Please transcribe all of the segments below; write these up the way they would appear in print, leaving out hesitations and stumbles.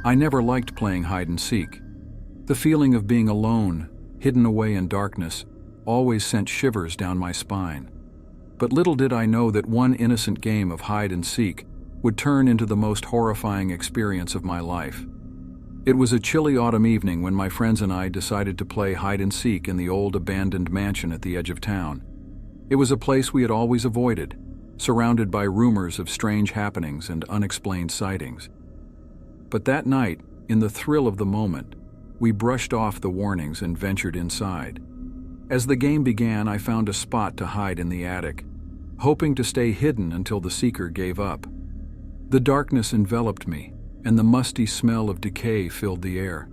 I never liked playing hide and seek. The feeling of being alone, hidden away in darkness, always sent shivers down my spine. But little did I know that one innocent game of hide and seek would turn into the most horrifying experience of my life. It was a chilly autumn evening when my friends and I decided to play hide and seek in the old abandoned mansion at the edge of town. It was a place we had always avoided, surrounded by rumors of strange happenings and unexplained sightings. But that night, in the thrill of the moment, we brushed off the warnings and ventured inside. As the game began, I found a spot to hide in the attic, hoping to stay hidden until the seeker gave up. The darkness enveloped me, and the musty smell of decay filled the air.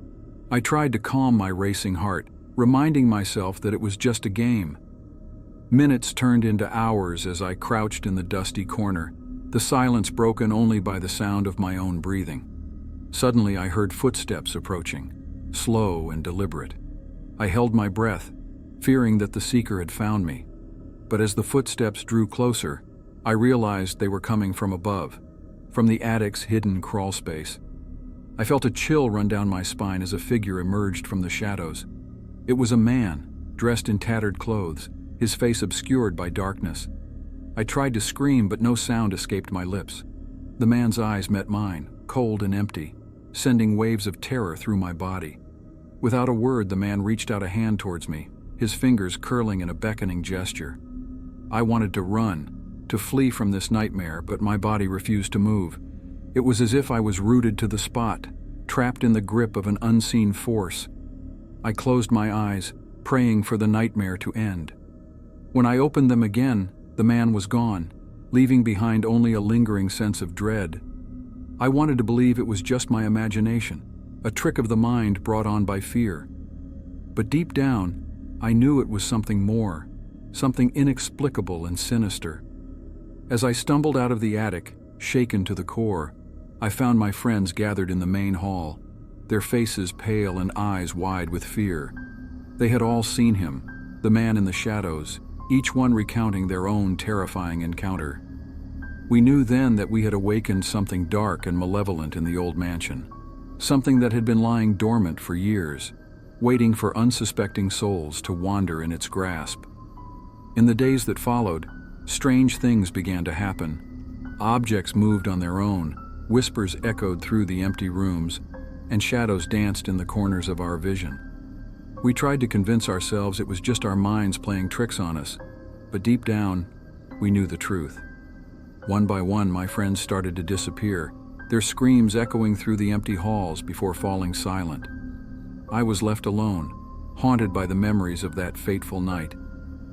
I tried to calm my racing heart, reminding myself that it was just a game. Minutes turned into hours as I crouched in the dusty corner, the silence broken only by the sound of my own breathing. Suddenly I heard footsteps approaching, slow and deliberate. I held my breath, fearing that the seeker had found me. But as the footsteps drew closer, I realized they were coming from above, from the attic's hidden crawl space. I felt a chill run down my spine as a figure emerged from the shadows. It was a man, dressed in tattered clothes, his face obscured by darkness. I tried to scream, but no sound escaped my lips. The man's eyes met mine, cold and empty, sending waves of terror through my body. Without a word, the man reached out a hand towards me, his fingers curling in a beckoning gesture. I wanted to run, to flee from this nightmare, but my body refused to move. It was as if I was rooted to the spot, trapped in the grip of an unseen force. I closed my eyes, praying for the nightmare to end. When I opened them again, the man was gone, leaving behind only a lingering sense of dread. I wanted to believe it was just my imagination, a trick of the mind brought on by fear. But deep down, I knew it was something more, something inexplicable and sinister. As I stumbled out of the attic, shaken to the core, I found my friends gathered in the main hall, their faces pale and eyes wide with fear. They had all seen him, the man in the shadows, each one recounting their own terrifying encounter. We knew then that we had awakened something dark and malevolent in the old mansion, something that had been lying dormant for years, waiting for unsuspecting souls to wander in its grasp. In the days that followed, strange things began to happen. Objects moved on their own, whispers echoed through the empty rooms, and shadows danced in the corners of our vision. We tried to convince ourselves it was just our minds playing tricks on us, but deep down, we knew the truth. One by one, my friends started to disappear, their screams echoing through the empty halls before falling silent. I was left alone, haunted by the memories of that fateful night,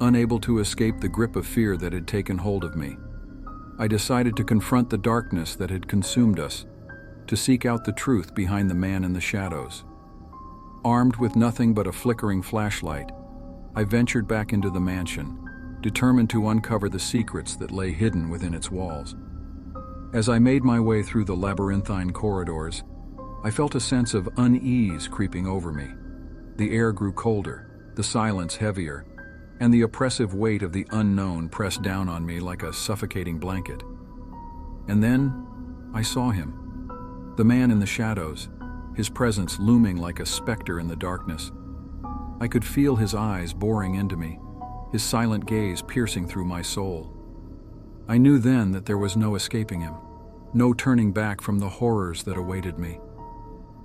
unable to escape the grip of fear that had taken hold of me. I decided to confront the darkness that had consumed us, to seek out the truth behind the man in the shadows. Armed with nothing but a flickering flashlight, I ventured back into the mansion, determined to uncover the secrets that lay hidden within its walls. As I made my way through the labyrinthine corridors, I felt a sense of unease creeping over me. The air grew colder, the silence heavier, and the oppressive weight of the unknown pressed down on me like a suffocating blanket. And then I saw him, the man in the shadows, his presence looming like a specter in the darkness. I could feel his eyes boring into me, his silent gaze piercing through my soul. I knew then that there was no escaping him, no turning back from the horrors that awaited me.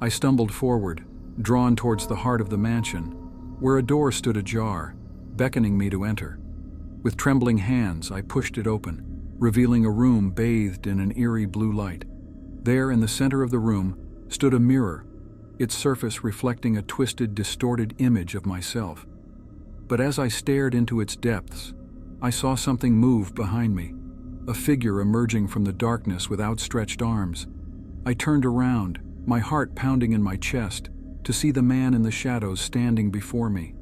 I stumbled forward, drawn towards the heart of the mansion, where a door stood ajar, beckoning me to enter. With trembling hands, I pushed it open, revealing a room bathed in an eerie blue light. There, in the center of the room, stood a mirror, its surface reflecting a twisted, distorted image of myself. But as I stared into its depths, I saw something move behind me, a figure emerging from the darkness with outstretched arms. I turned around, my heart pounding in my chest, to see the man in the shadows standing before me.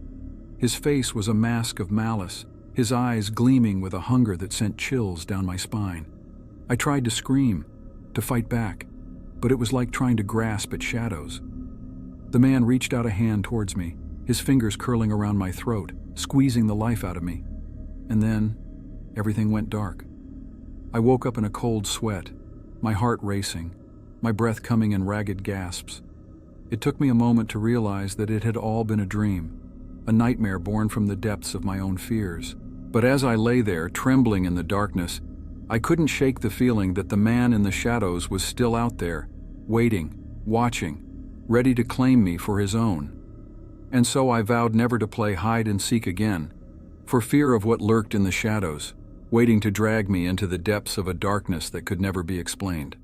His face was a mask of malice, his eyes gleaming with a hunger that sent chills down my spine. I tried to scream, to fight back, but it was like trying to grasp at shadows. The man reached out a hand towards me, his fingers curling around my throat, squeezing the life out of me. And then, everything went dark. I woke up in a cold sweat, my heart racing, my breath coming in ragged gasps. It took me a moment to realize that it had all been a dream, a nightmare born from the depths of my own fears. But as I lay there, trembling in the darkness, I couldn't shake the feeling that the man in the shadows was still out there, waiting, watching, ready to claim me for his own. And so I vowed never to play hide and seek again, for fear of what lurked in the shadows, waiting to drag me into the depths of a darkness that could never be explained.